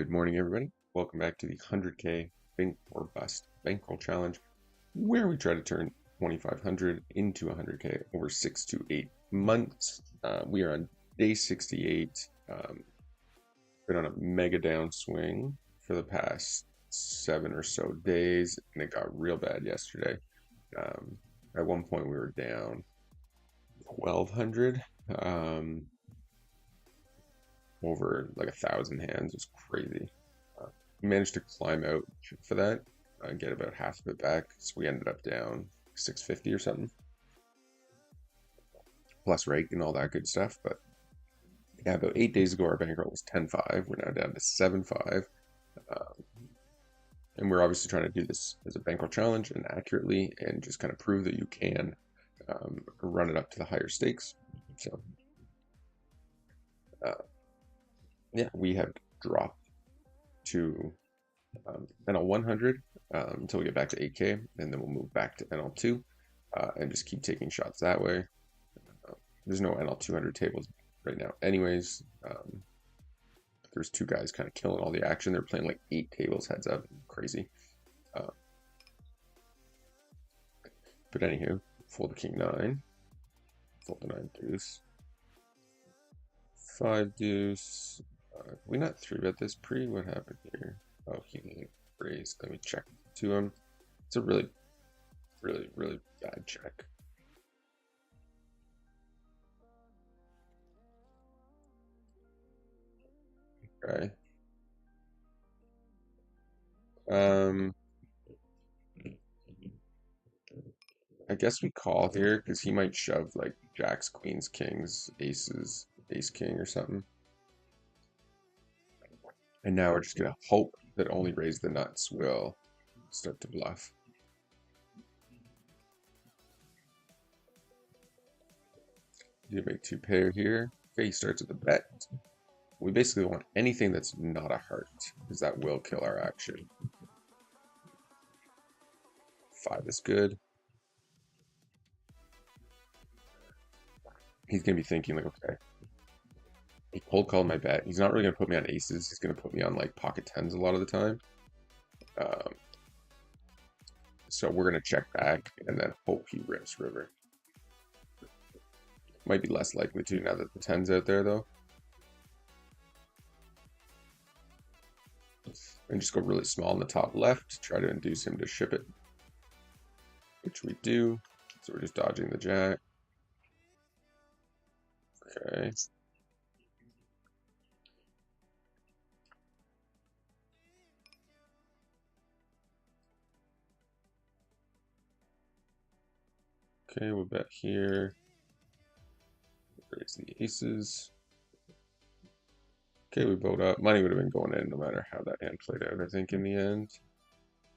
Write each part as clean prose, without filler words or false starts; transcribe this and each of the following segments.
Good morning, everybody. Welcome back to the 100K Bink or Bust Bankroll Challenge, where we try to turn 2,500 into 100K over 6 to 8 months. We are on day 68. Been on a mega downswing for the past 7 or so days, and it got real bad yesterday. At one point, we were down 1,200. Over like 1,000 hands. It was crazy. Managed to climb out for that, get about half of it back. So we ended up down 650 or something, plus rake and all that good stuff. But yeah, about 8 days ago, our bankroll was 10.5. We're now down to 7.5. And we're obviously trying to do this as a bankroll challenge and accurately and just kind of prove that you can run it up to the higher stakes. So yeah, we have dropped to NL 100 until we get back to 8K, and then we'll move back to NL 2 and just keep taking shots that way. There's no NL 200 tables right now anyways. There's two guys kind of killing all the action. They're playing like 8 tables heads up. Crazy. But anywho, fold the king 9, fold the 9 deuce, 5 deuce. We not 3-bet this pre? What happened here? Oh, he raised. Let me check to him. It's a really bad check. Okay. I guess we call here because he might shove like jacks, queens, kings, aces, ace king or something. And now we're just gonna hope that only raise the nuts will start to bluff. You make 2 pair here. Okay, he starts with a bet. We basically want anything that's not a heart, because that will kill our action. 5 is good. He's gonna be thinking like, okay, he cold called my bet. He's not really gonna put me on aces. He's gonna put me on like pocket tens a lot of the time. So we're gonna check back and then hope he rips river. Might be less likely to now that the ten's out there though. And just go really small in the top left to try to induce him to ship it, which we do. So we're just dodging the jack. Okay. Okay, we'll bet here. Raise the aces. Okay, we vote up. Money would have been going in no matter how that hand played out, I think, in the end.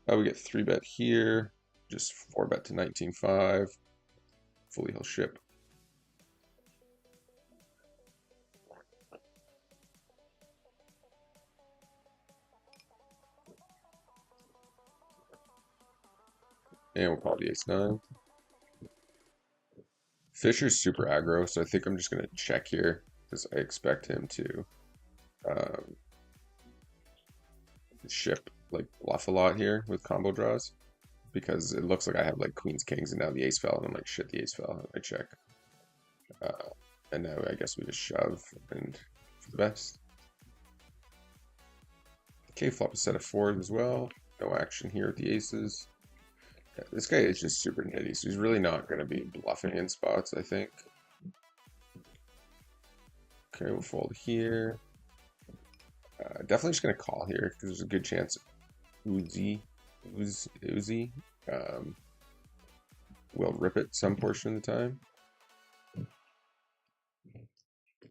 We get 3-bet here. Just 4-bet to 19.5. Fully he'll ship. And we'll call the ace-9. Fisher's super aggro, so I think I'm just going to check here because I expect him to ship, like bluff a lot here with combo draws because it looks like I have like queens, kings, and now the ace fell, and I'm like, shit, the ace fell. I check. And now I guess we just shove and for the best. Okay, flop a set of 4s as well. No action here with the aces. Yeah, this guy is just super nitty, so he's really not going to be bluffing in spots, I think. Okay, we'll fold here. Definitely just going to call here because there's a good chance Uzi will rip it some portion of the time.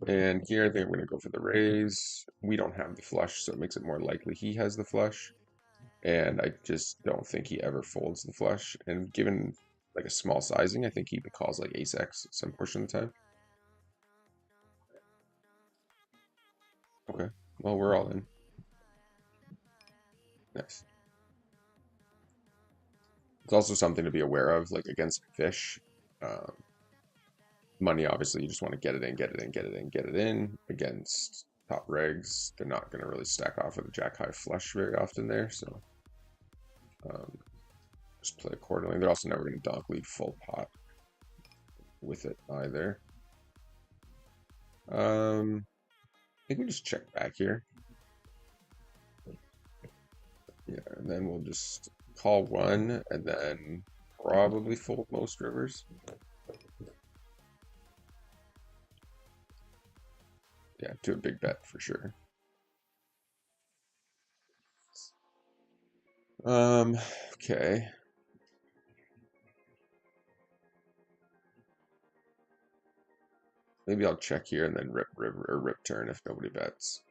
And here I think I'm going to go for the raise. We don't have the flush, so it makes it more likely he has the flush. And I just don't think he ever folds the flush. And given like a small sizing, I think he calls like ace X some portion of the time. Okay, well, we're all in. Nice. It's also something to be aware of, like against fish. Money, obviously, you just want to get it in, get it in, get it in, get it in. Against top regs, they're not going to really stack off with a jack high flush very often there, so just play accordingly. They're also never going to donk lead full pot with it either. I think we just check back here. Yeah, and then we'll just call one and then probably fold most rivers. Yeah, to a big bet for sure. Okay. Maybe I'll check here and then rip river or rip turn if nobody bets.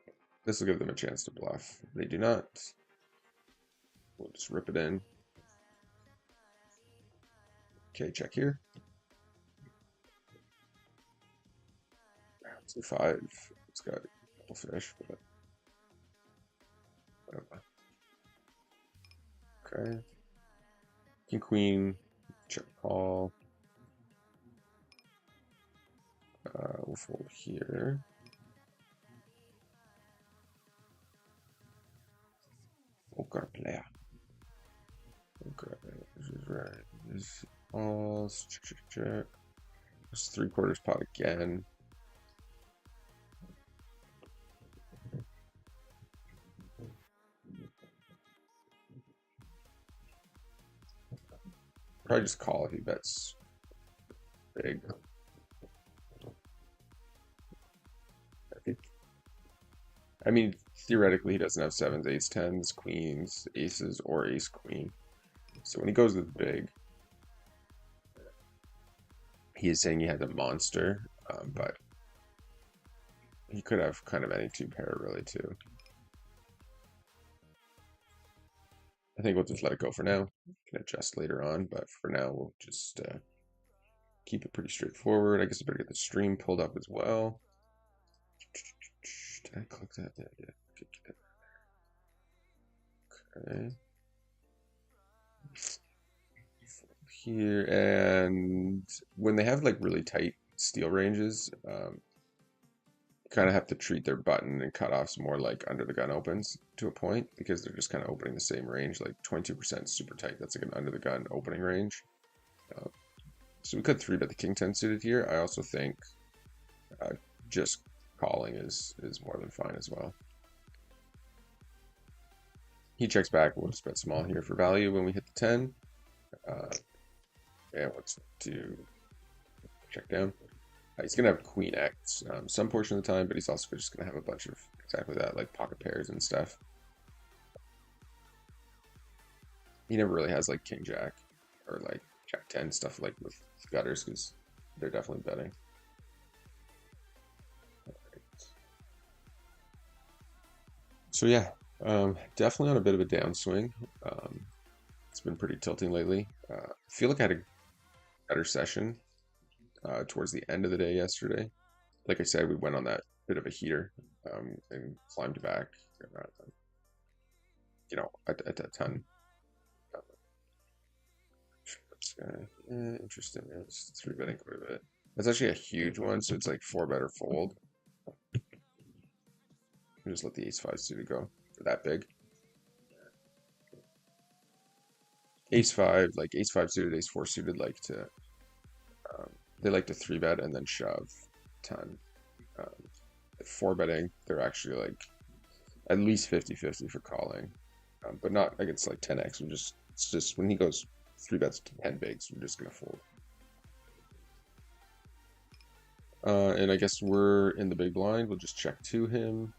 This will give them a chance to bluff. If they do not, we'll just rip it in. Okay, check here. Round 2-5. It's got a couple fish, but whatever. Okay. King queen, check call. We'll fold here. Poker player. Okay, this is right. This all check. It's 3/4 pot again. Probably just call if he bets big. I mean, theoretically, he doesn't have sevens, eights, tens, queens, aces, or ace queen. So when he goes with big, he is saying he has a monster, but he could have kind of any two pair really too. I think we'll just let it go for now. We can adjust later on, but for now we'll just keep it pretty straightforward. I guess I better get the stream pulled up as well. Did I click that? Yeah. Okay. Here, and when they have like really tight steel ranges, kind of have to treat their button and cutoffs more like under the gun opens to a point, because they're just kind of opening the same range, like 22% super tight. That's like an under the gun opening range. So we could 3-bet the king 10 suited here. I also think just calling is more than fine as well. He checks back. We'll just bet small here for value when we hit the 10. And let's do check down. He's going to have queen X some portion of the time, but he's also just going to have a bunch of exactly that, like pocket pairs and stuff. He never really has like king jack or like jack 10 stuff like with gutters, because they're definitely betting. So yeah, definitely on a bit of a downswing. It's been pretty tilting lately. I feel like I had a better session towards the end of the day yesterday. Like I said, we went on that bit of a heater and climbed back, at that ton. Interesting. Yeah, it's 3-betting quite a bit. That's actually a huge one, so it's like 4-bet or fold. Just let the ace-5 suited go for that big. Ace-5, like ace-5 suited, ace-4 suited, they like to 3-bet and then shove ton. 4-betting, they're actually like at least 50-50 for calling, but not against like 10x. It's just when he goes 3-bets to 10 bigs, we're just gonna fold. And I guess we're in the big blind. We'll just check to him.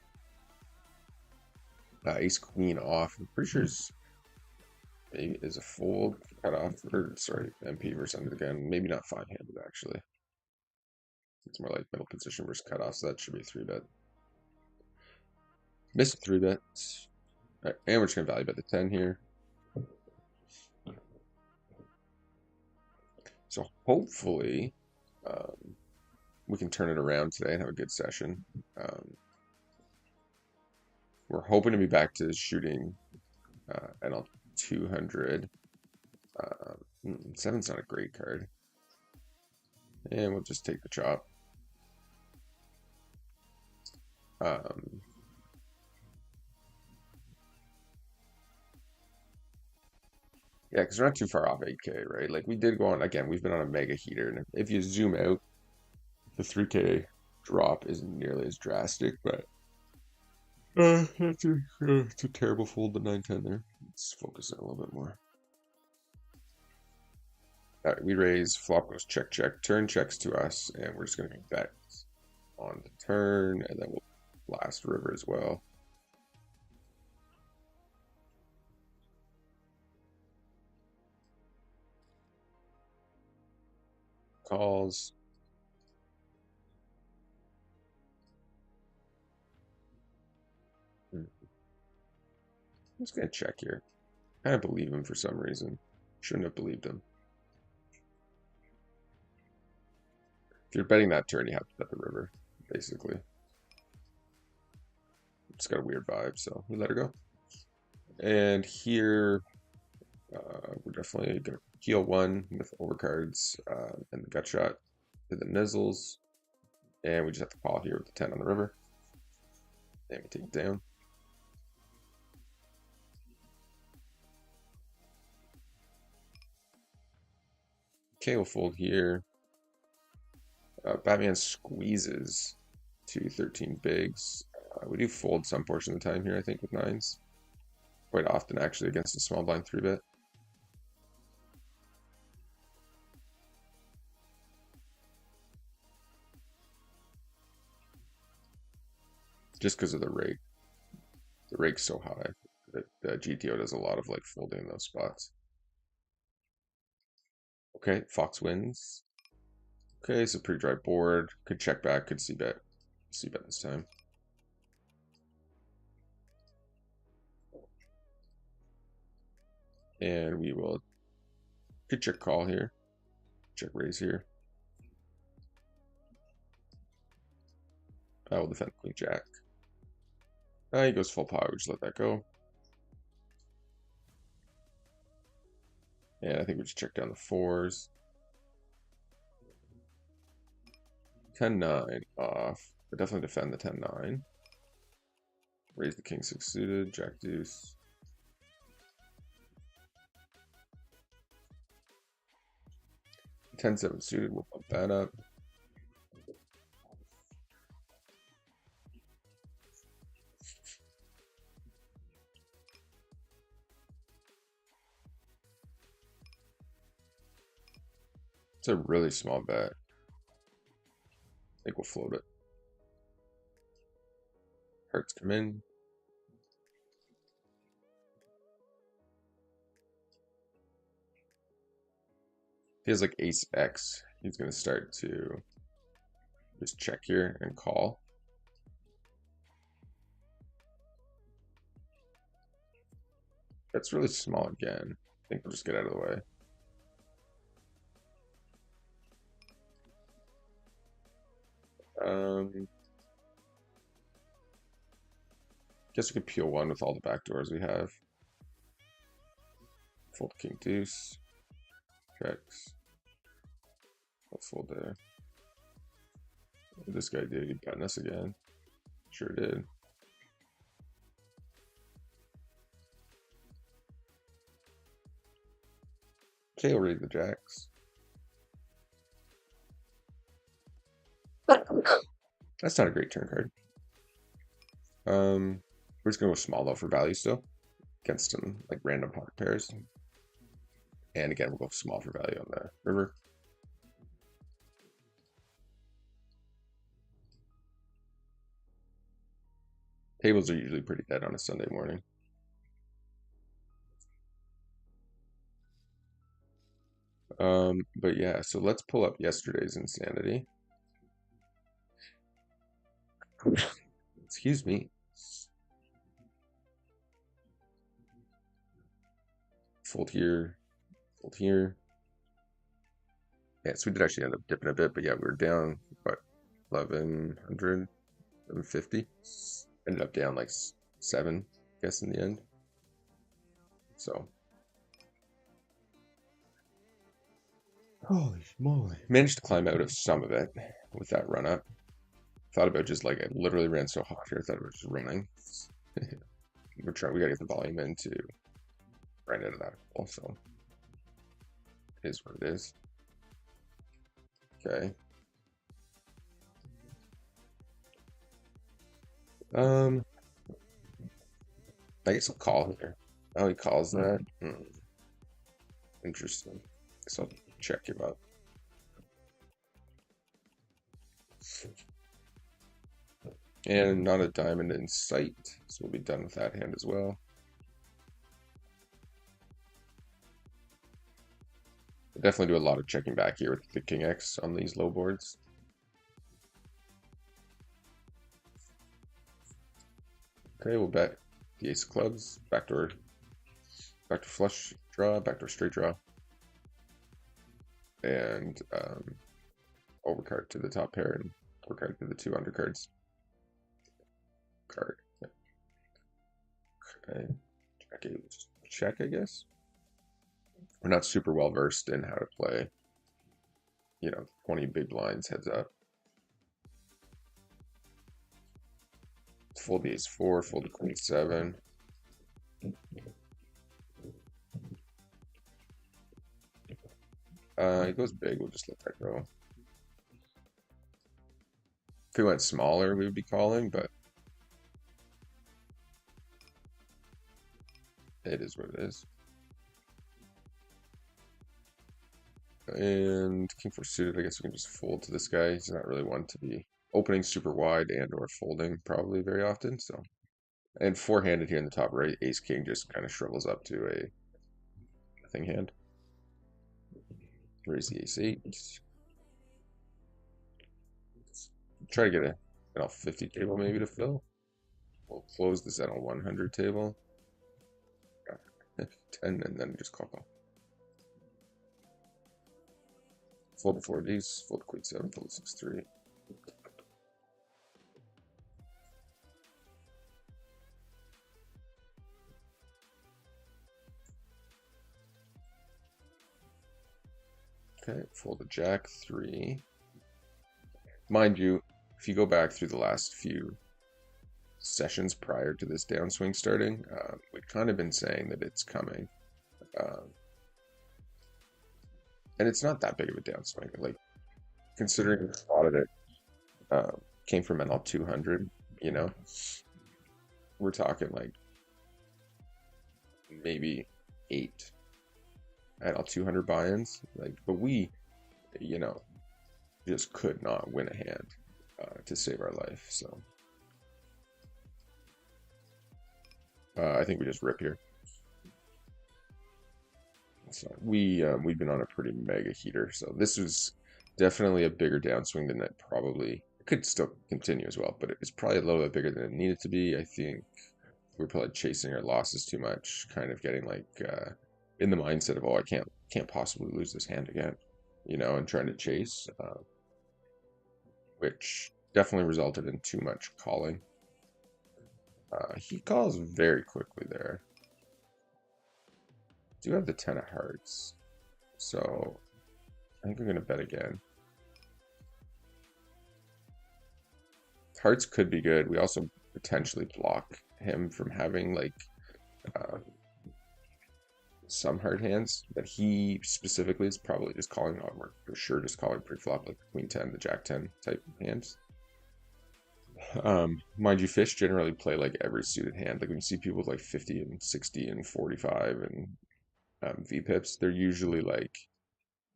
Ace queen off. I'm pretty sure is a fold cut off, or sorry, MP versus under the gun. Maybe not 5-handed actually. It's more like middle position versus cutoff, so that should be a 3-bet. Missed a 3-bet. Right, and we're just gonna value bet the 10 here. So hopefully we can turn it around today and have a good session. We're hoping to be back to shooting at 200. 7's not a great card. And we'll just take the chop. Yeah, because we're not too far off 8K, right? Like we did go on, again, we've been on a mega heater, and if you zoom out, the 3K drop isn't nearly as drastic, but it's a terrible fold, the 9-10 there. Let's focus in a little bit more. All right, we raise, flop goes check, check, turn checks to us, and we're just going to bet on the turn, and then we'll blast river as well. Calls. I'm just going to check here. I kind of believe him for some reason. Shouldn't have believed him. If you're betting that turn, you have to bet the river, basically. It's got a weird vibe, so we let her go. And here, we're definitely going to heal one with overcards and the gut shot to the nizzles. And we just have to call here with the 10 on the river. And we take it down. Okay, we'll fold here. Batman squeezes to 13 bigs. We do fold some portion of the time here, I think, with 9s. Quite often, actually, against a small blind 3-bet. Just because of the rake. The rake's so high that GTO does a lot of like folding in those spots. Okay, Fox wins. Okay, it's a pretty dry board. Could check back, could see bet. See bet this time. And we will could check call here. Check raise here. I will defend Queen Jack. He goes full power, we just let that go. And I think we just check down the 4s. 10-9 off. But definitely defend the 10-9. Raise the king 6 suited, jack deuce. 10-7 suited, we'll bump that up. It's a really small bet. I think we'll float it. Hearts come in. Feels like ace X. He's going to start to just check here and call. That's really small again. I think we'll just get out of the way. Guess we could peel one with all the backdoors we have. Fold king deuce. Checks. Let's fold there. What did this guy do? He got us again. Sure did. Okay, we'll read the jacks. That's not a great turn card. We're just gonna go small though for value still against some like random pocket pairs. And again, we'll go small for value on the river. Tables are usually pretty dead on a Sunday morning. But yeah, so let's pull up yesterday's Insanity. Excuse me. Fold here, fold here. Yeah, so we did actually end up dipping a bit, but yeah, we were down, what, 1100, 1150? Ended up down like 7, I guess, in the end. So. Holy moly. Managed to climb out of some of it with that run up. Thought about just like, I literally ran so hot here, I thought about just running. We gotta get the volume in to grind out of that hole, so is what it is. Okay. I guess I'll call here. Oh, he calls that. Interesting. So I'll check him out. And not a diamond in sight, so we'll be done with that hand as well. We'll definitely do a lot of checking back here with the King X on these low boards. Okay, we'll bet the ace of clubs, backdoor flush draw, backdoor straight draw, and overcard to the top pair and overcard to the two undercards. Card. Okay, check, I guess. We're not super well versed in how to play, 20 big blinds heads up. Fold the ace four, fold the queen seven. It goes big, we'll just let that go. If we went smaller, we would be calling, but it is what it is. And king four suited, I guess we can just fold to this guy. He's not really one to be opening super wide and or folding probably very often. So, and four-handed here in the top right, ace king just kind of shrivels up to a nothing hand. Raise the ace eight. Try to get an L50 table maybe to fill. We'll close this at a 100 table. 10 and then just call. Fold the 4Ds, fold the queen 7, fold the 6-3. Okay, fold the jack 3. Mind you, if you go back through the last few sessions prior to this downswing starting, we've kind of been saying that it's coming. And it's not that big of a downswing. Like, considering we spotted it, came from NL 200, we're talking like maybe 8 NL 200 buy-ins. Like, but we, just could not win a hand to save our life. So I think we just rip here. So we've been on a pretty mega heater. So this was definitely a bigger downswing than that. Probably it could still continue as well, but it's probably a little bit bigger than it needed to be. I think we're probably chasing our losses too much, kind of getting like in the mindset of, oh, I can't possibly lose this hand again, and trying to chase, which definitely resulted in too much calling. He calls very quickly there. Do have the 10 of hearts, so I think we're going to bet again. Hearts could be good. We also potentially block him from having like some hard hands, but he specifically is probably just calling on. We're for sure just calling pre-flop, like the queen 10, the jack 10 type hands. Mind you, fish generally play like every suited hand. Like when you see people with like 50 and 60 and 45 and V-pips, they're usually like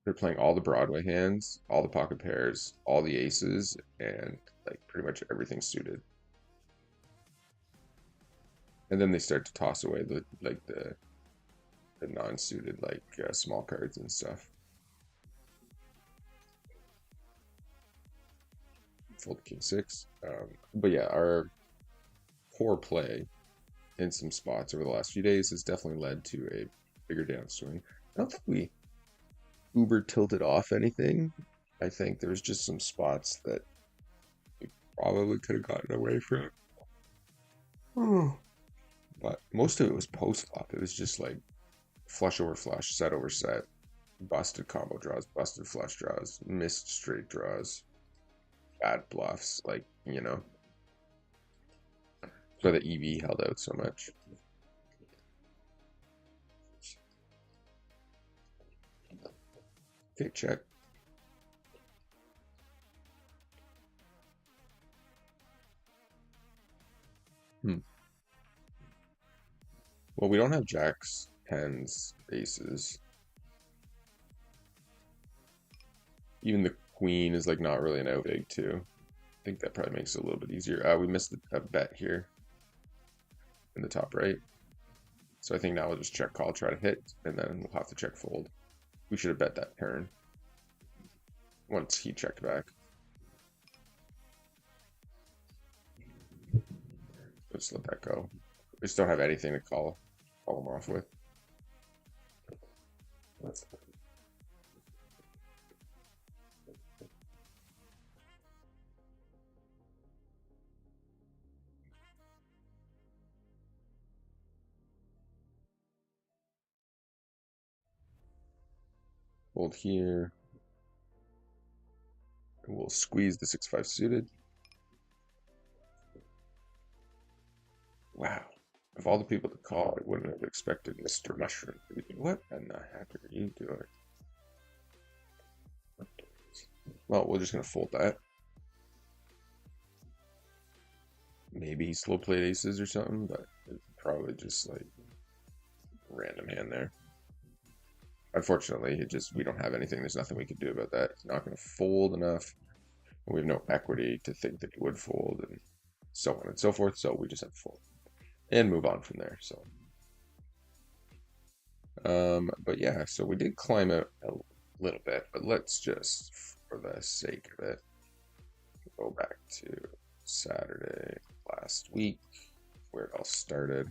they're playing all the Broadway hands, all the pocket pairs, all the aces, and like pretty much everything suited. And then they start to toss away the non-suited like small cards and stuff. Fold king 6. But yeah, our poor play in some spots over the last few days has definitely led to a bigger downswing. I don't think we uber tilted off anything. I think there's just some spots that we probably could have gotten away from. But most of it was post flop. It was just like flush over flush, set over set, busted combo draws, busted flush draws, missed straight draws, bad bluffs, like, so the EV held out so much. Okay, check. Well, we don't have jacks, tens, aces. Even the queen is like not really an out big too. I think that probably makes it a little bit easier. We missed a bet here in the top right. So I think now we'll just check call, try to hit, and then we'll have to check fold. We should have bet that turn once he checked back. Let's let that go. We just don't have anything to call him off with. Hold here. And we'll squeeze the 6-5 suited. Wow. Of all the people to call, I wouldn't have expected Mr. Mushroom. What in the heck are you doing? Well, we're just going to fold that. Maybe he slow played aces or something, but it's probably just like random hand there. Unfortunately, we don't have anything. There's nothing we can do about that. He's not going to fold enough. We have no equity to think that he would fold, and so on and so forth. So we just have to fold and move on from there. So, but yeah, so we did climb out a little bit, but let's just, for the sake of it, go back to Saturday last week where it all started.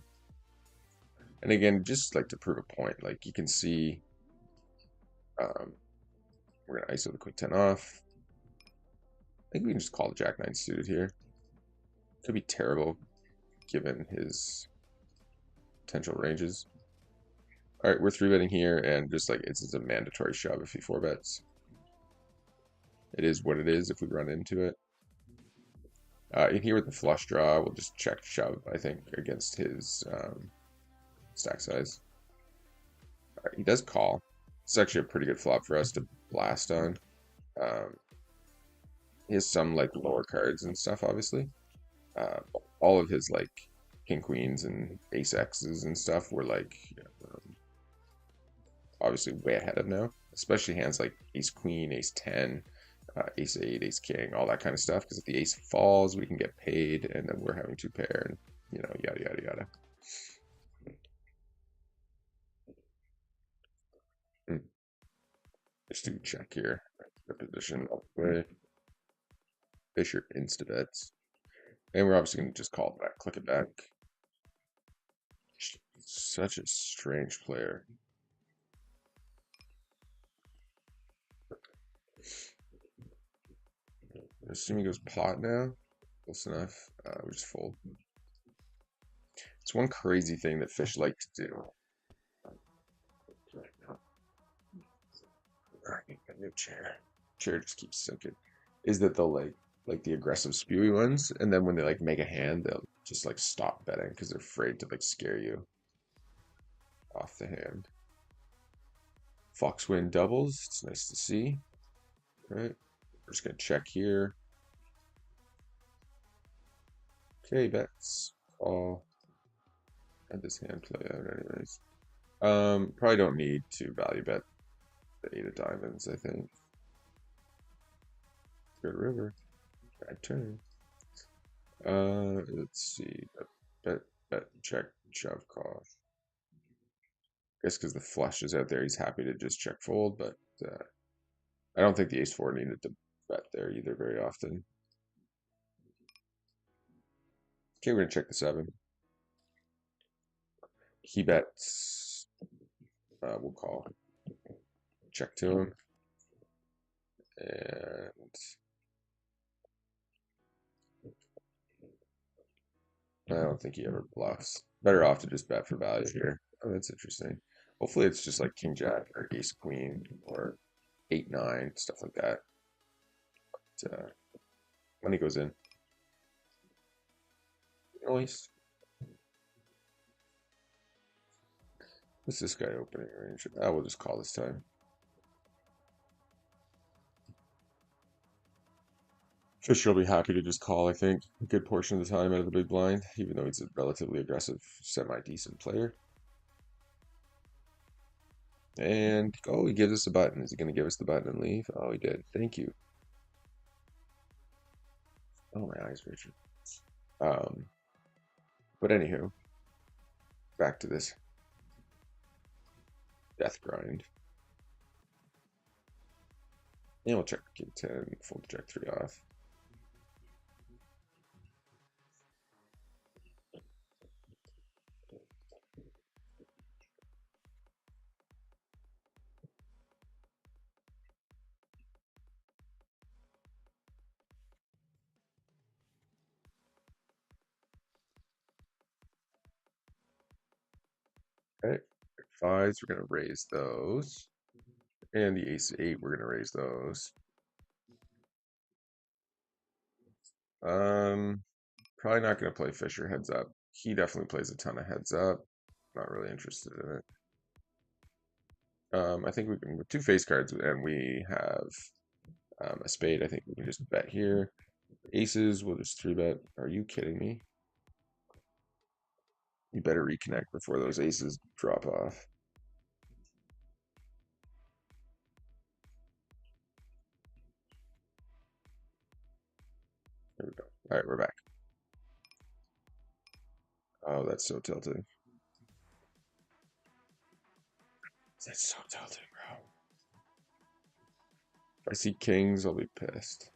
And again, just like to prove a point, like you can see, we're gonna ISO the quick 10 off. I think we can just call the Jack 9 suited here. Could be terrible given his potential ranges. All right, we're 3-betting here, and just like it's a mandatory shove if he 4-bets. It is what it is if we run into it. In here with the flush draw, we'll just check shove, I think, against his stack size. All right, he does call. It's actually a pretty good flop for us to blast on. He has some like lower cards and stuff, obviously. All of his like king queens and ace x's and stuff were like obviously way ahead of now, especially hands like ace queen, ace 10, ace 8, ace king, all that kind of stuff. Because if the ace falls, we can get paid, and then we're having to pair, and yada yada yada. Just do check here. The position all the way. Fisher insta bets. And we're obviously going to just call it back, click it back. Such a strange player. I assume he goes pot now. Close enough. We just fold. It's one crazy thing that fish like to do. A new chair. Chair just keeps sinking. Is that they'll like the aggressive spewy ones, and then when they like make a hand, they'll just like stop betting because they're afraid to like scare you off the hand. Fox win doubles. It's nice to see. All right, we're just gonna check here. Okay, bets. Call. And this hand play out anyways. Probably don't need to value bet the 8 of diamonds, I think. Good river. Bad turn. Let's see. Bet, check, shove, call. I guess because the flush is out there, he's happy to just check fold, but I don't think the ace 4 needed to bet there either very often. Okay, we're gonna check the 7. He bets. We'll call. Check to him. And I don't think he ever bluffs. Better off to just bet for value here. Oh, that's interesting. Hopefully it's just like king jack or ace queen or 8-9, stuff like that. But, money goes in. Noise. What's this guy opening range? We'll just call this time. Fisher will be happy to just call, I think, a good portion of the time out of the big blind, even though he's a relatively aggressive, semi-decent player. And, oh, he gives us a button. Is he going to give us the button and leave? Oh, he did. Thank you. Oh, my eyes, Richard. Um, but anywho, back to this death grind. And we'll check King 10, fold Jack 3 off. Okay, fives, we're going to raise those. And the ace 8, we're going to raise those. Probably not going to play Fisher heads up. He definitely plays a ton of heads up. Not really interested in it. I think we can, with two face cards and we have a spade, I think we can just bet here. Aces, we'll just 3-bet. Are you kidding me? You better reconnect before those aces drop off. There we go. All right, we're back. Oh, that's so tilted. That's so tilted, bro. If I see kings, I'll be pissed.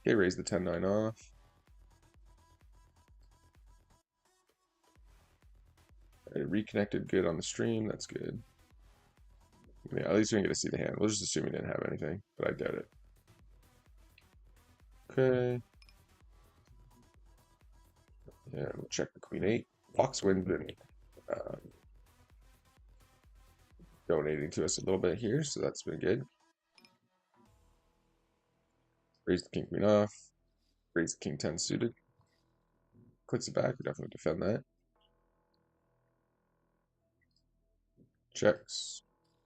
Okay, raise the 10-9 off. It reconnected good on the stream. That's good. Yeah, at least we can get to see the hand. We'll just assume he didn't have anything, but I doubt it. Okay. Yeah, we'll check the queen 8. Foxwind's been donating to us a little bit here, so that's been good. Raise the king queen off. Raise the king 10 suited. Clicks it back. We definitely defend that. Checks.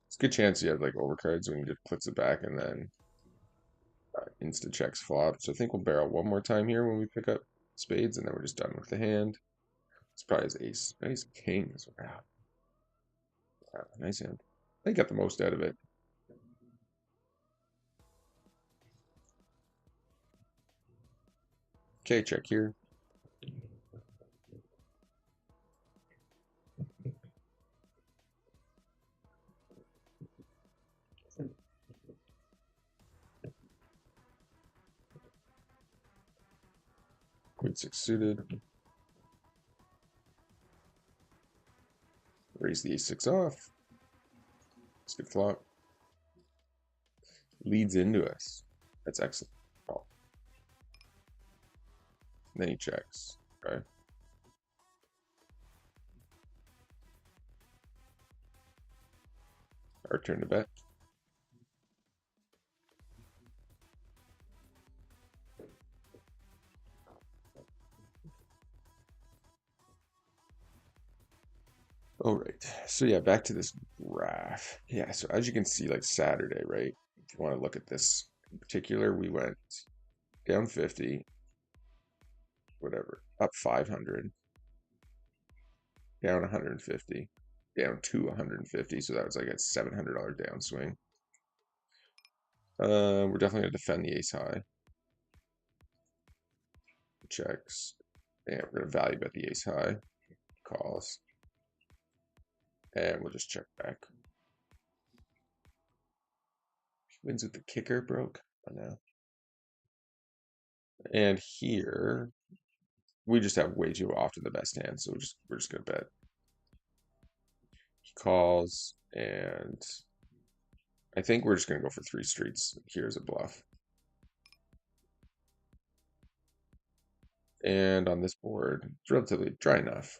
It's a good chance you have like overcards when you just clicks it back and then insta checks flop. So I think we'll barrel one more time here when we pick up spades, and then we're just done with the hand. It's probably his ace. Nice kings. Wow. Wow, nice hand. They got the most out of it. Okay, check here. Queen 6 suited. Raise the ace 6 off. It's good flop. Leads into us. That's excellent. Oh. Then he checks. Okay. Our turn to bet. All right. So yeah, back to this graph. Yeah, so as you can see, like Saturday, right? If you want to look at this in particular, we went down 50, whatever, up 500, down 150, down to 150. So that was like a $700 downswing. We're definitely gonna defend the ace high. Checks. And we're gonna value bet the ace high. Calls. And we'll just check back. Wins with the kicker broke. I know. And here we just have way too often the best hand, so we're just gonna bet. He calls, and I think we're just gonna go for 3 streets. Here's a bluff. And on this board, it's relatively dry enough.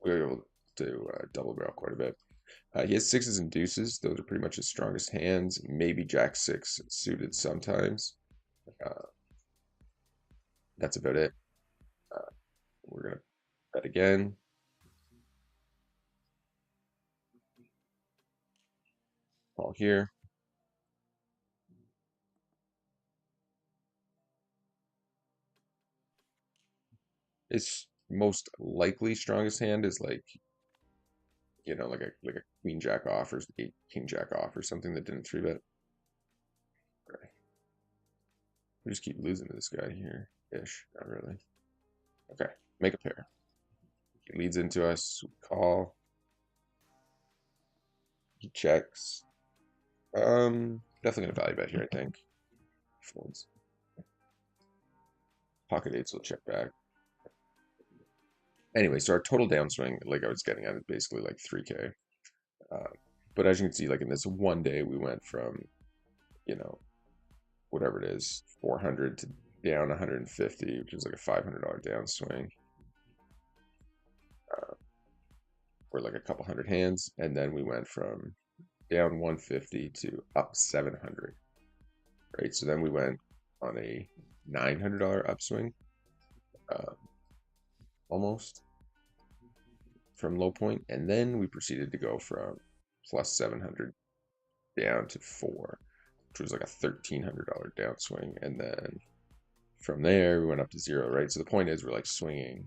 We were able to double barrel quite a bit. He has 6s and deuces. Those are pretty much his strongest hands. Maybe Jack 6 suited sometimes. That's about it. We're going to bet again. Call here. Its most likely strongest hand is like, like a queen jack off or a king jack off or something that didn't 3-bet. Okay. We just keep losing to this guy here ish. Not really. Okay, make a pair. He leads into us. We call. He checks. Definitely gonna value bet here, I think. Folds. Pocket eights will check back. Anyway, so our total downswing, like I was getting at, is basically like 3K. But as you can see, like in this one day, we went from, you know, whatever it is, 400 to down 150, which is like a $500 downswing. Or like a couple hundred hands, and then we went from down 150 to up 700, right? So then we went on a $900 upswing, almost from low point, and then we proceeded to go from plus 700 down to 4, which was like a $1,300 downswing, and then from there we went up to 0, right? So the point is we're like swinging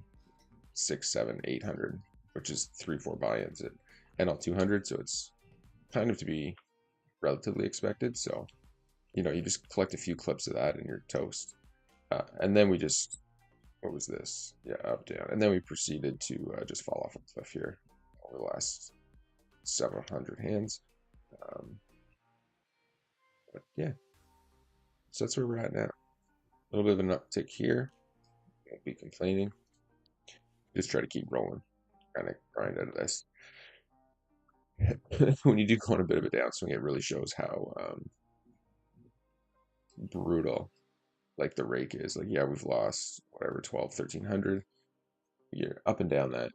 6, 7, 800, which is 3-4 buy-ins at NL 200, so it's kind of to be relatively expected. So, you just collect a few clips of that and you're toast. And then we just, what was this? Yeah, up, down. And then we proceeded to just fall off a cliff here over the last several hundred hands. But yeah, so that's where we're at now. A little bit of an uptick here. Won't be complaining. Just try to keep rolling. Kind of grind out of this. When you do go on a bit of a downswing, it really shows how brutal like the rake is. Like, yeah, we've lost whatever 12, 1,300. You're up and down that,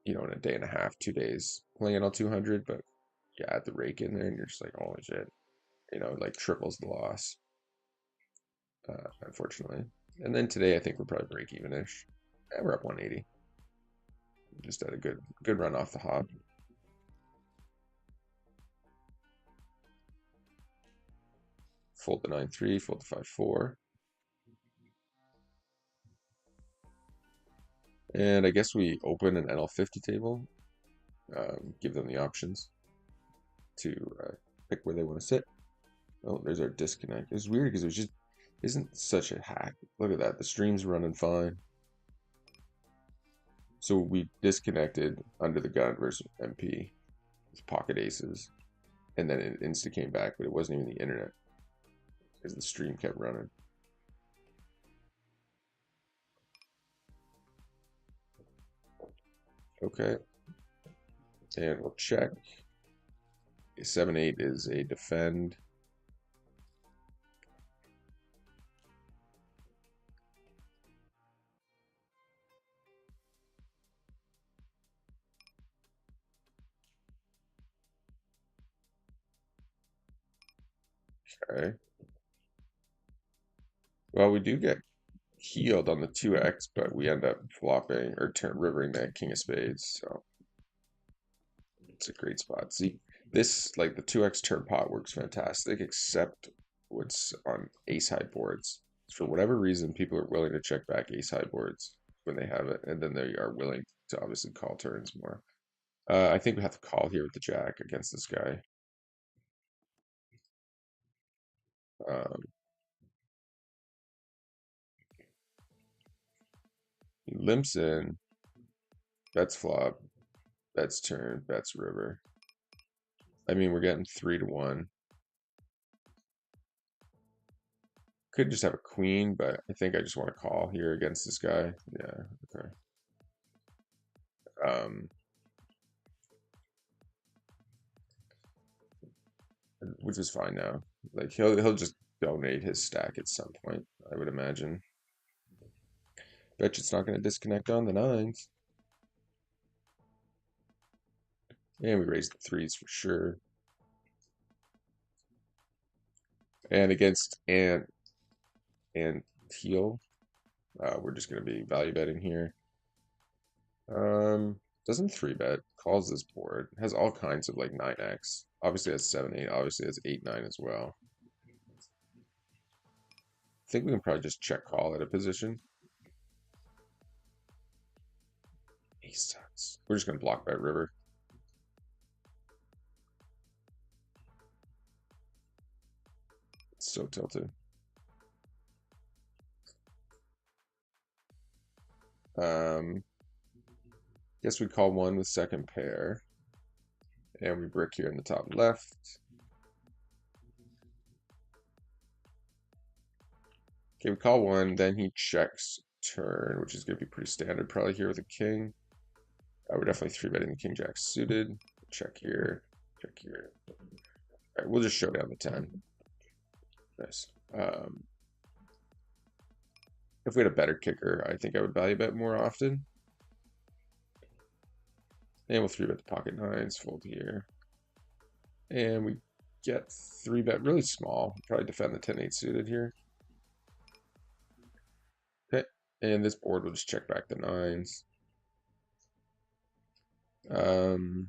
in a day and a half, 2 days playing all 200, but you add the rake in there and you're just like, holy shit, it like triples the loss, unfortunately. And then today I think we're probably break even-ish. We're up 180. Just had a good run off the hop. Fold the 9-3, fold the 5-4. And I guess we open an NL50 table, give them the options to pick where they want to sit. Oh, there's our disconnect. It's weird because it just isn't such a hack. Look at that. The stream's running fine. So we disconnected under the gun versus MP with pocket aces. And then it insta came back, but it wasn't even the internet because the stream kept running. Okay. And we'll check. A 7-8 is a defend. Okay. Well, we do get healed on the 2x, but we end up flopping or rivering that king of spades. So it's a great spot. See, this, like the 2x turn pot works fantastic, except what's on ace high boards. For whatever reason, people are willing to check back ace high boards when they have it, and then they are willing to obviously call turns more. I think we have to call here with the jack against this guy. Um, he limps in, bets flop, bets turn, bets river. I mean, we're getting 3-1. Could just have a queen, but I think I just want to call here against this guy. Yeah, okay. Which is fine now. Like he'll just donate his stack at some point, I would imagine. Bet it's not going to disconnect on the nines. And we raised the threes for sure. And against and Teal, we're just going to be value betting here. Doesn't 3-bet, calls this board, has all kinds of like 9x. Obviously has 7-8, obviously has 8-9 as well. I think we can probably just check call at a position. Ace sucks. We're just gonna block bet river. It's so tilted. Guess we call one with second pair. And we brick here in the top left. Okay, we call one, then he checks turn, which is going to be pretty standard probably here with a king. We're definitely 3-betting the king jack suited. Check here, check here. All right, we'll just show down the 10. Nice. If we had a better kicker, I think I would value bet more often. And we'll 3-bet the pocket nines, fold here. And we get 3-bet really small. Probably defend the 10-8 suited here. Okay, and this board will just check back the nines. Okay.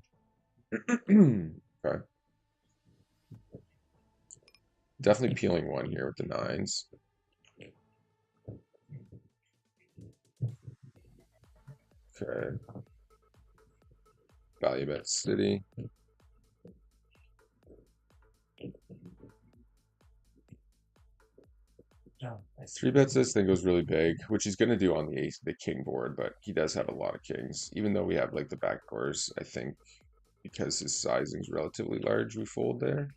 Definitely peeling one here with the nines. Okay. Value bet city. 3-bets this, then goes really big, which he's going to do on the king board, but he does have a lot of kings. Even though we have like the backdoors, I think because his sizing is relatively large, we fold there.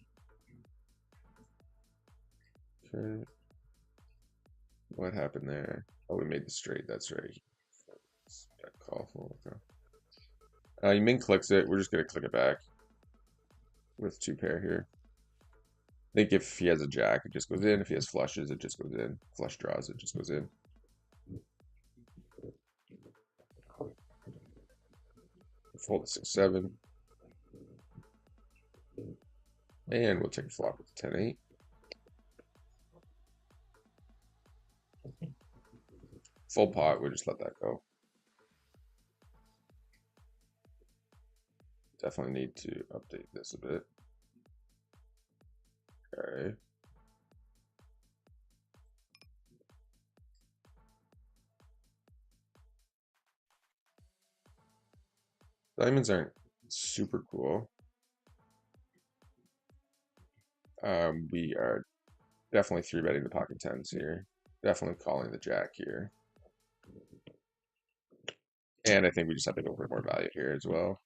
Okay. What happened there? Oh, we made the straight. That's right. Call fold. He min clicks it. We're just going to click it back with 2-pair here. I think if he has a jack, it just goes in. If he has flushes, it just goes in. Flush draws, it just goes in. Fold the 6-7. And we'll take a flop with the 10-8. Full pot, we just let that go. Definitely need to update this a bit. Okay. Diamonds aren't super cool. We are definitely 3-betting the pocket tens here. Definitely calling the jack here. And I think we just have to go for more value here as well.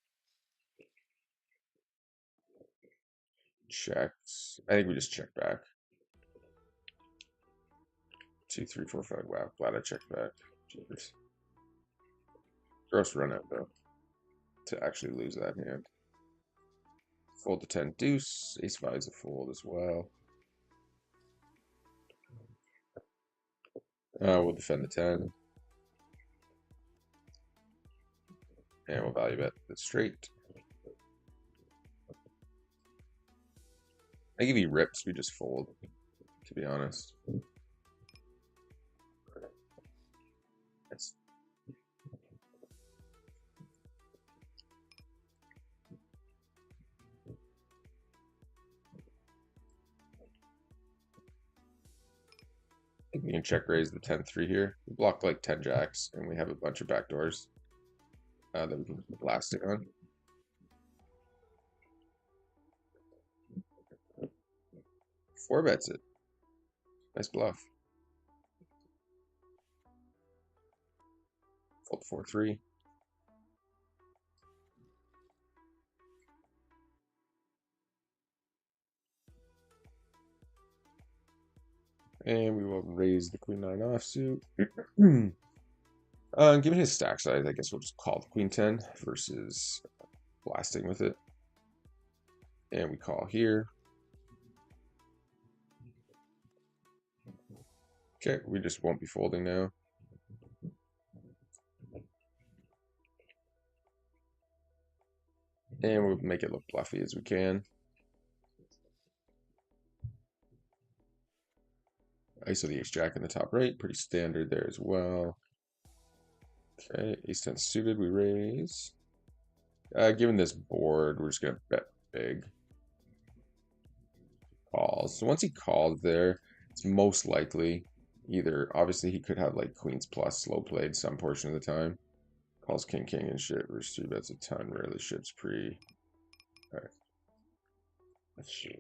Checks. I think we just check back. 2, 3, 4, 5. Wow, glad I checked back. Jeepers. Gross run out though, to actually lose that hand. Fold the 10 deuce. Ace 5 is a fold as well. We'll defend the 10. And we'll value bet the straight. I think if he rips, we just fold, to be honest. That's I think we can check raise the 10-3 here. We block like 10 jacks, and we have a bunch of backdoors that we can keep blasting on. Four bets it. Nice bluff. Fold 4-3. And we will raise the queen 9 offsuit. Given his stack size, I guess we'll just call the queen 10 versus blasting with it. And we call here. Okay, we just won't be folding now. And we'll make it look bluffy as we can. ISO the ace jack in the top right, pretty standard there as well. Okay, ace 10 suited, we raise. Given this board, we're just gonna bet big. Calls. So once he calls there, it's most likely either obviously he could have like queens plus slow played some portion of the time. Calls king king and shit. Versus 3 bets a ton. Rarely ships pre. All right. Let's see.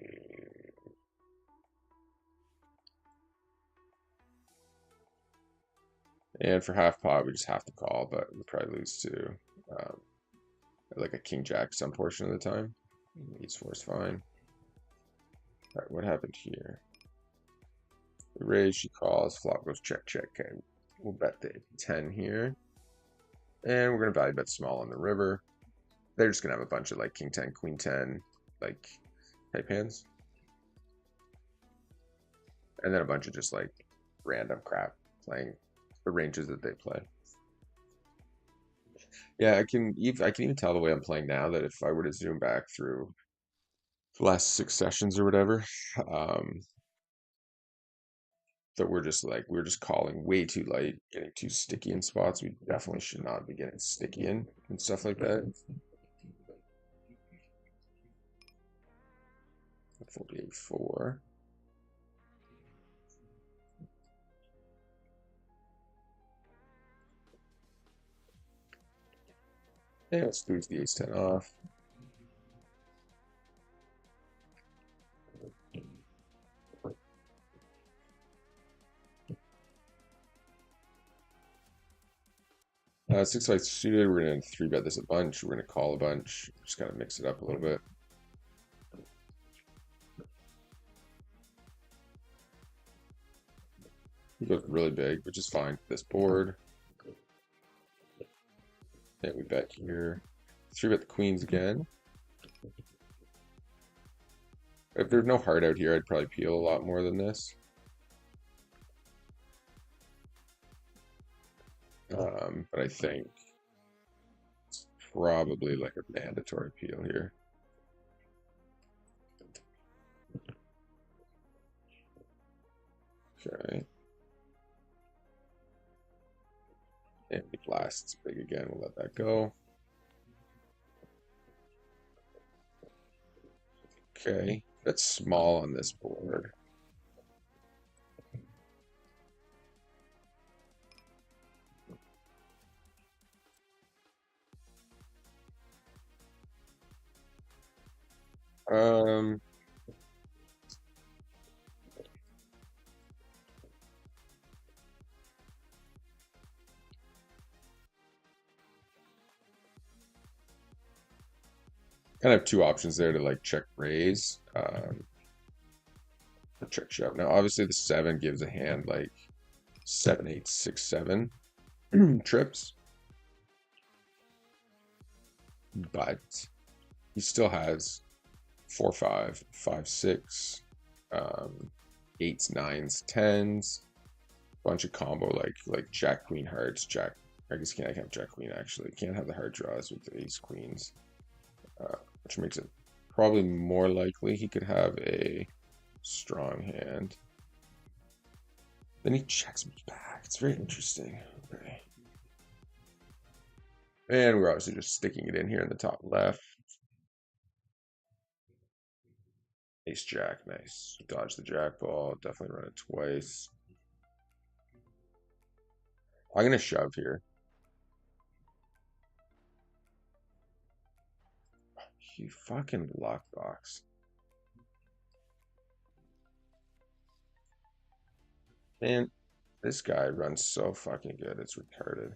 And for half pot, we just have to call, but we probably lose to like a king jack some portion of the time. Eats four is fine. All right, what happened here? We raise, she calls, flop goes check, check. Okay, we'll bet the 10 here. And we're going to value bet small on the river. They're just going to have a bunch of like king 10, queen 10, like type hands. And then a bunch of just like random crap playing the ranges that they play. Yeah, I can even tell the way I'm playing now that if I were to zoom back through the last 6 sessions or whatever, that we're just calling way too light, getting too sticky in spots. We definitely should not be getting sticky in and stuff like that. 48-4. Yeah, let's lose the ace-10 off. Six five suited, we're gonna 3-bet this a bunch. We're gonna call a bunch. Just kind of mix it up a little bit. He goes really big, which is fine. This board. And we bet here. 3-bet the queens again. If there's no heart out here, I'd probably peel a lot more than this. But I think it's probably like a mandatory peel here. Okay. And he blasts big again. We'll let that go. Okay. That's small on this board. Um, Kind of have two options there to like check raise, or check shove. Now, obviously, the 7 gives a hand like 7, 8, 6, 7 trips, but he still has 4, 5, 5, 6, 8s, 9s, 10s, bunch of combo like Jack Queen hearts, Jack. I guess can't have Jack Queen actually. Can't have the heart draws with the Ace Queens, which makes it probably more likely he could have a strong hand. Then he checks me back. It's very interesting. Okay. And we're obviously just sticking it in here in the top left. Ace Jack, nice. Dodge the Jack ball. Definitely run it twice. I'm gonna shove here. You fucking block box. Man, this guy runs so fucking good. It's retarded.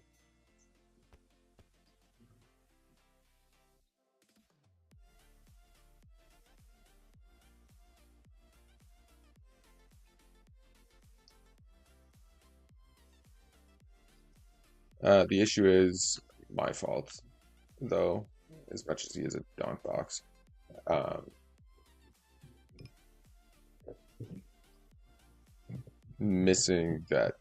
The issue is my fault, though, as much as he is a donk box. Missing that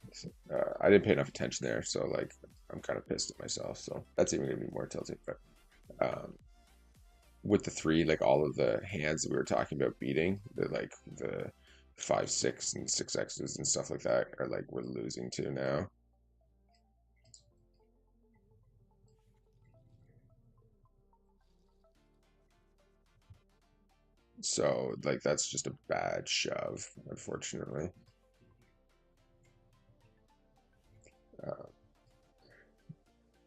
I didn't pay enough attention there, so like I'm kind of pissed at myself. So that's even gonna be more tilting. But with the 3, like all of the hands that we were talking about beating, the 5, 6, and 6x's and stuff like that are like we're losing to now. So, like, that's just a bad shove, unfortunately. Uh,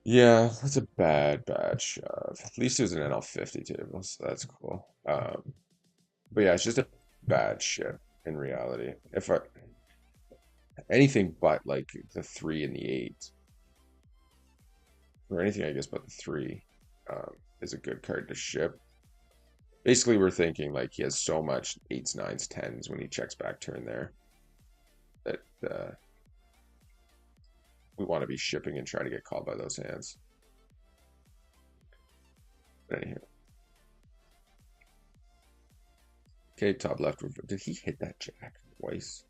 yeah, that's a bad shove. At least it was an NL50 table, so that's cool. But yeah, it's just a bad ship in reality. If I anything but like the 3 and the 8, or anything I guess but the 3, is a good card to ship. Basically, we're thinking like he has so much 8s, 9s, 10s when he checks back turn there that we want to be shipping and try to get called by those hands. But anyhow. Okay, top left. Did he hit that jack twice?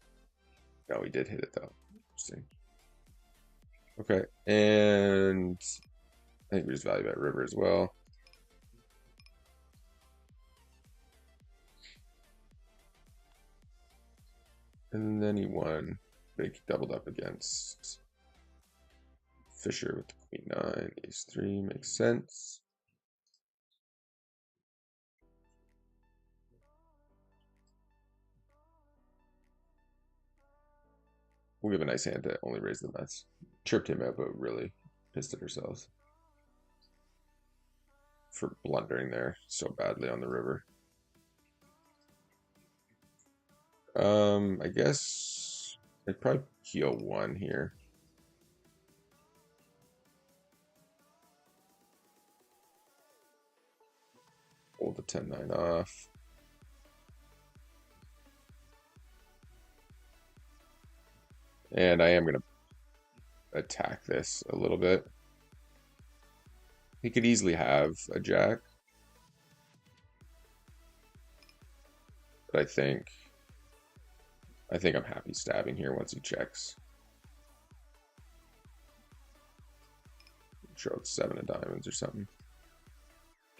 No, he did hit it though. Interesting. Okay, and I think we just value bet river as well. And then he won. Big doubled up against Fisher with the queen 9, ace 3 makes sense. We'll give a nice hand to only raise the nuts. Chirped him out, but really pissed at ourselves for blundering there so badly on the river. I guess I'd probably heal 1 here. Hold the 10-9 off. And I am going to attack this a little bit. He could easily have a jack. But I think I'm happy stabbing here once he checks. Show it 7 of diamonds or something.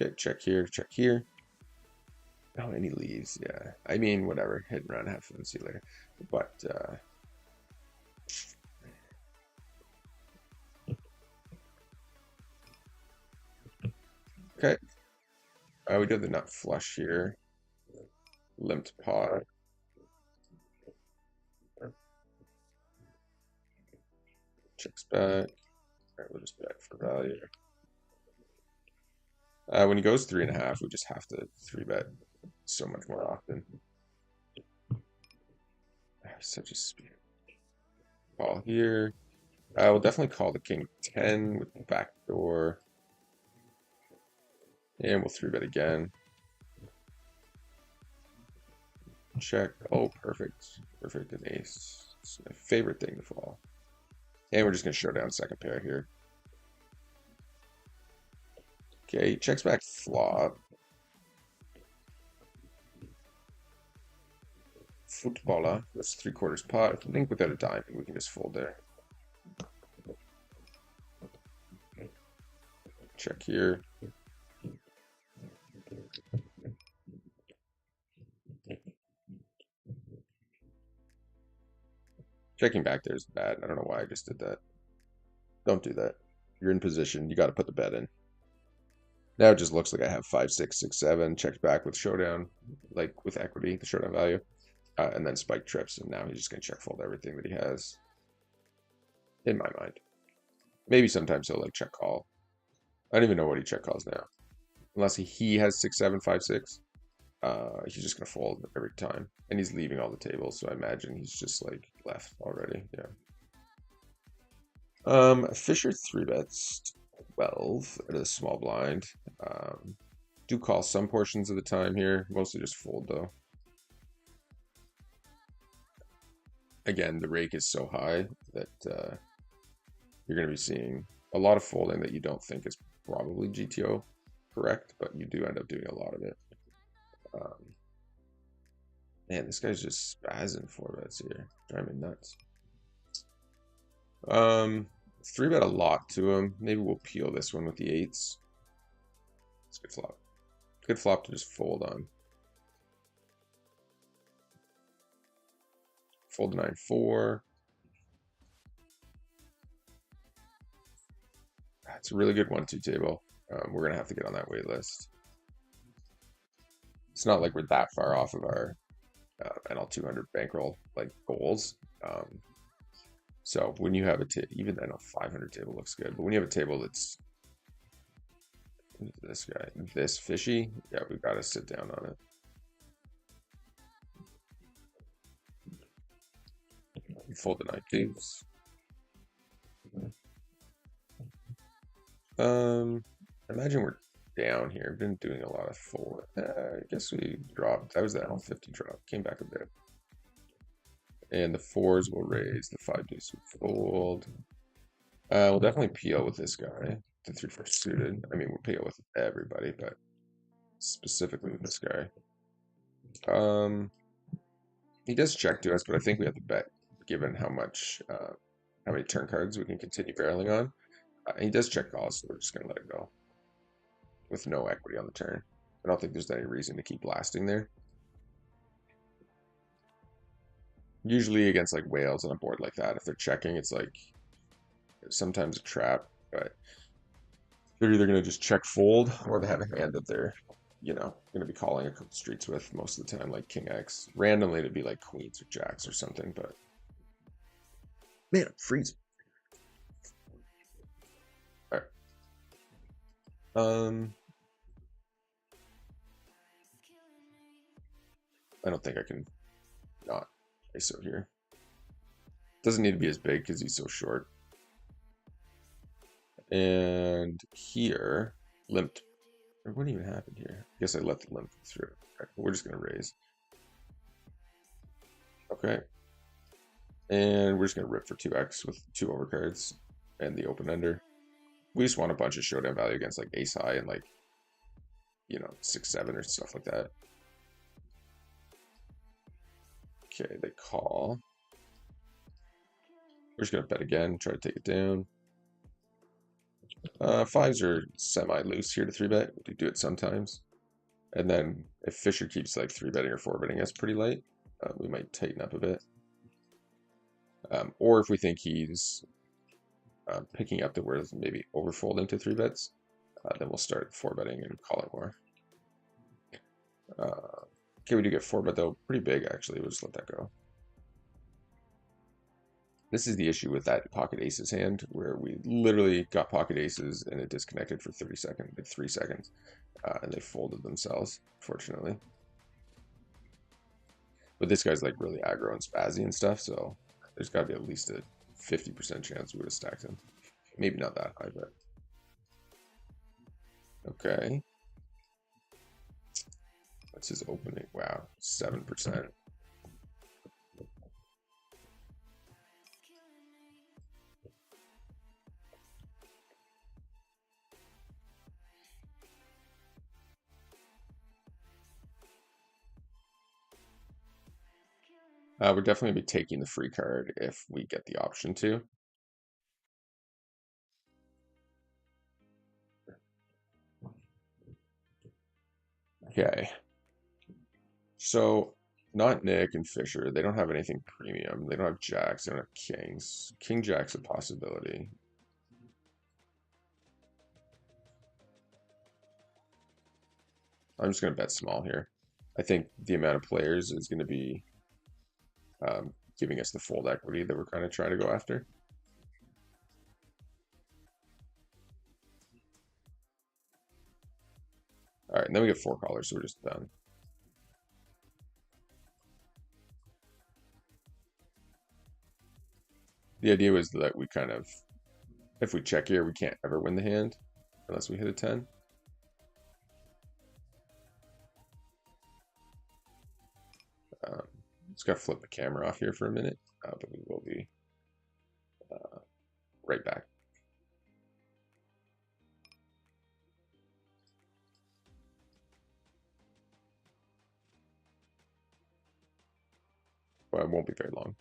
Okay, check here, check here. Oh, and he leaves, yeah. I mean, whatever. Hit and run, have fun, see you later. But, okay. We do have the nut flush here. Limped pot. Checks back. Alright, we'll just bet for value. When he goes 3.5, we just have to 3-bet so much more often. Such a speed. Call here. We'll definitely call the king 10 with the back door. And we'll 3-bet again. Check. Oh, perfect. Perfect. An ace. It's my favorite thing to fall. And we're just going to show down second pair here. Okay, checks back flop. Footballer. That's 3/4 pot. I think without a diamond, we can just fold there. Check here. Checking back there is bad. I don't know why I just did that. Don't do that. You're in position. You got to put the bet in. Now it just looks like I have 5, 6, 6, 7. Checked back with showdown, like with equity, the showdown value. And then spike trips. And now he's just going to check fold everything that he has. In my mind. Maybe sometimes he'll like check call. I don't even know what he check calls now. Unless he has 6, 7, 5, 6. He's just gonna fold every time, and he's leaving all the tables, so I imagine he's just like left already. Yeah. Fisher 3-bets 12 out of the small blind. Do call some portions of the time here, mostly just fold though. Again, the rake is so high that you're gonna be seeing a lot of folding that you don't think is probably GTO correct, but you do end up doing a lot of it. Man, this guy's just spazzing 4-bets here. Driving me nuts. 3-bet a lot to him. Maybe we'll peel this one with the 8s. It's a good flop. Good flop to just fold on. Fold to 9-4. It's a really good 1-2 table. We're gonna have to get on that wait list. It's not like we're that far off of our NL 200 bankroll like goals. So when you have even NL 500 table looks good, but when you have a table that's this guy, this fishy, yeah, we've got to sit down on it. You fold the 9 kings. Imagine we're down here. Been doing a lot of fold. I guess we dropped. That was the L50 drop. Came back a bit. And the 4s will raise. The 5 deuce will fold. We'll definitely PL with this guy. The 3-4 suited. I mean, we'll PL with everybody, but specifically with this guy. He does check to us, but I think we have to bet, given how many turn cards we can continue barreling on. He does check calls, so we're just gonna let it go with no equity on the turn. I don't think there's any reason to keep blasting there. Usually against like whales on a board like that, if they're checking, it's like sometimes a trap, but they're either going to just check fold or they have a hand that they're, going to be calling a couple streets with most of the time, like King X. Randomly, it'd be like queens or jacks or something, but man, I'm freezing. All right. I don't think I can not ISO here. Doesn't need to be as big because he's so short. And here, limped. What even happened here? I guess I let the limp through. Right, we're just going to raise. Okay. And we're just going to rip for 2x with 2 overcards and the open ender. We just want a bunch of showdown value against like ace high and like, 6-7 or stuff like that. Okay, they call. We're just going to bet again, try to take it down. 5s are semi-loose here to 3-bet. We do it sometimes. And then if Fisher keeps like 3-betting or 4-betting us pretty late, we might tighten up a bit. Or if we think he's picking up that we're maybe overfolding to 3-bets, then we'll start 4-betting and calling more. Okay, we do get 4-bet though, pretty big actually. We'll just let that go. This is the issue with that pocket aces hand, where we literally got pocket aces and it disconnected for 30 seconds, like 3 seconds, and they folded themselves, fortunately. But this guy's like really aggro and spazzy and stuff, so there's got to be at least a 50% chance we would have stacked him. Maybe not that high, but okay. What's his opening? Wow, 7%. We're definitely going to be taking the free card if we get the option to. Okay. So, not Nick and Fisher. They don't have anything premium. They don't have jacks. They don't have kings. King jack's a possibility. I'm just going to bet small here. I think the amount of players is going to be giving us the fold equity that we're kind of trying to go after. All right, and then we get 4 callers, so we're just done. The idea was that we kind of, if we check here, we can't ever win the hand unless we hit a 10. Just gotta flip the camera off here for a minute, but we will be right back. Well, it won't be very long.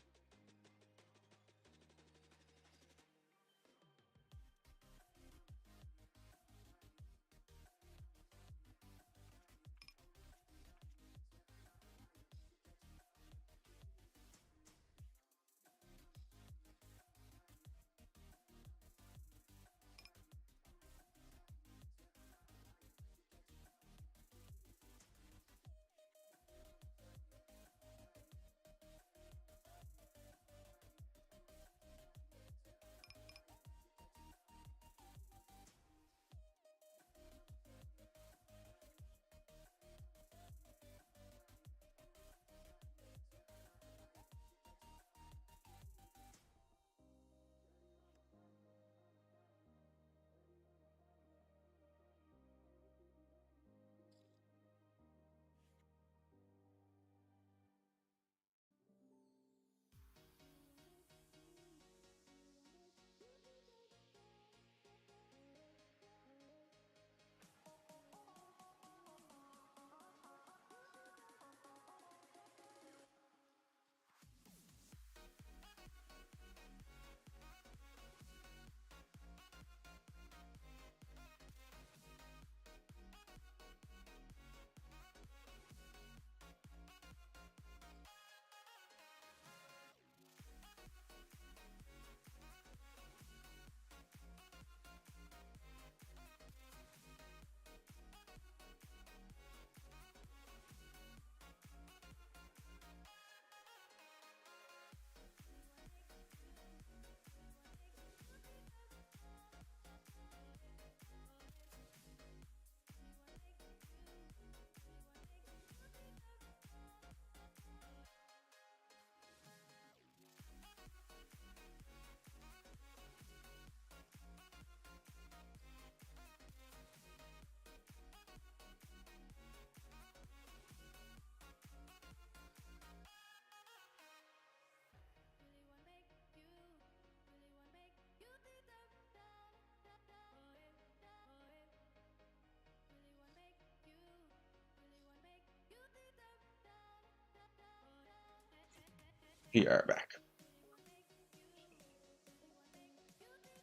We are back.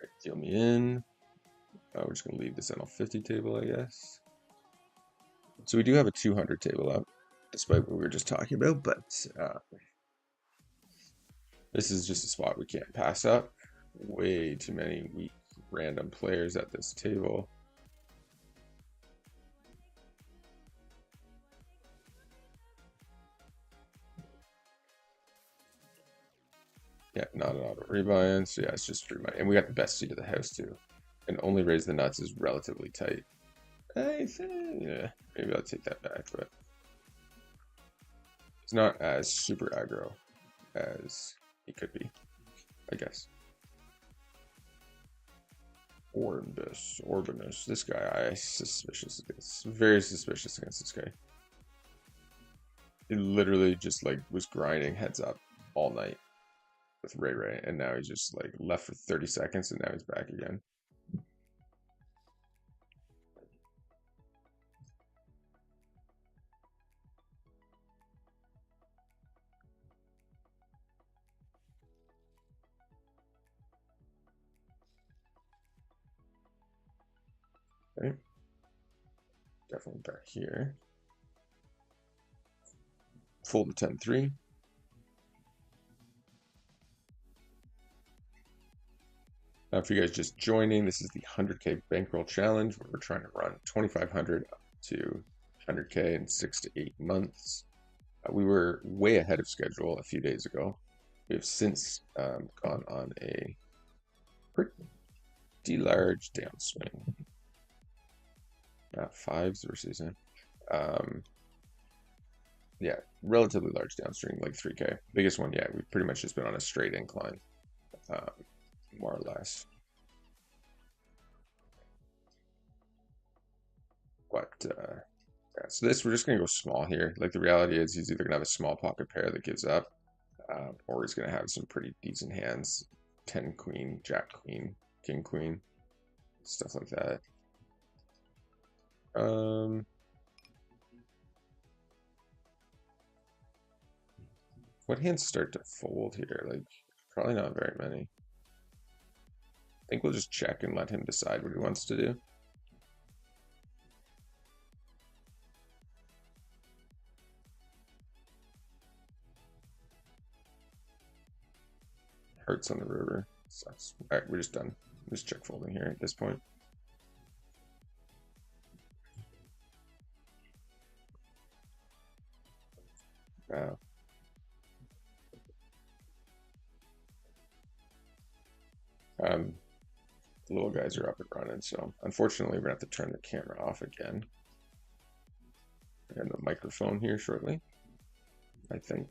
Right, deal me in. We're just going to leave this NL50 table, I guess. So we do have a 200 table up, despite what we were just talking about, but this is just a spot we can't pass up. Way too many weak random players at this table. Yeah, not an auto rebuy-in, so yeah, it's just free money. And we got the best seat of the house too. And only raise the nuts is relatively tight. I think, yeah, maybe I'll take that back, but it's not as super aggro as he could be, I guess. Orbinus. This guy, I suspicious against. Very suspicious against this guy. He literally just like was grinding heads up all night with Ray, and now he's just like left for 30 seconds, and now he's back again. Okay. Definitely back here. Fold to 10-3. Now, if you guys just joining, this is the 100K bankroll challenge where we're trying to run 2,500 up to 100K in 6 to 8 months. We were way ahead of schedule a few days ago. We have since gone on a pretty large downswing. Fives versus yeah, relatively large downswing, like 3K. Biggest one, yeah, we've pretty much just been on a straight incline, more or less. But yeah, so this, we're just gonna go small here. Like the reality is he's either gonna have a small pocket pair that gives up, or he's gonna have some pretty decent hands, 10 queen, jack queen, king queen, stuff like that. What hands start to fold here? Like, probably not very many. I think we'll just check and let him decide what he wants to do. Hearts on the river. Sucks. All right, we're just done. Just check folding here at this point. The little guys are up and running, so unfortunately we're gonna have to turn the camera off again. And the microphone here shortly, I think.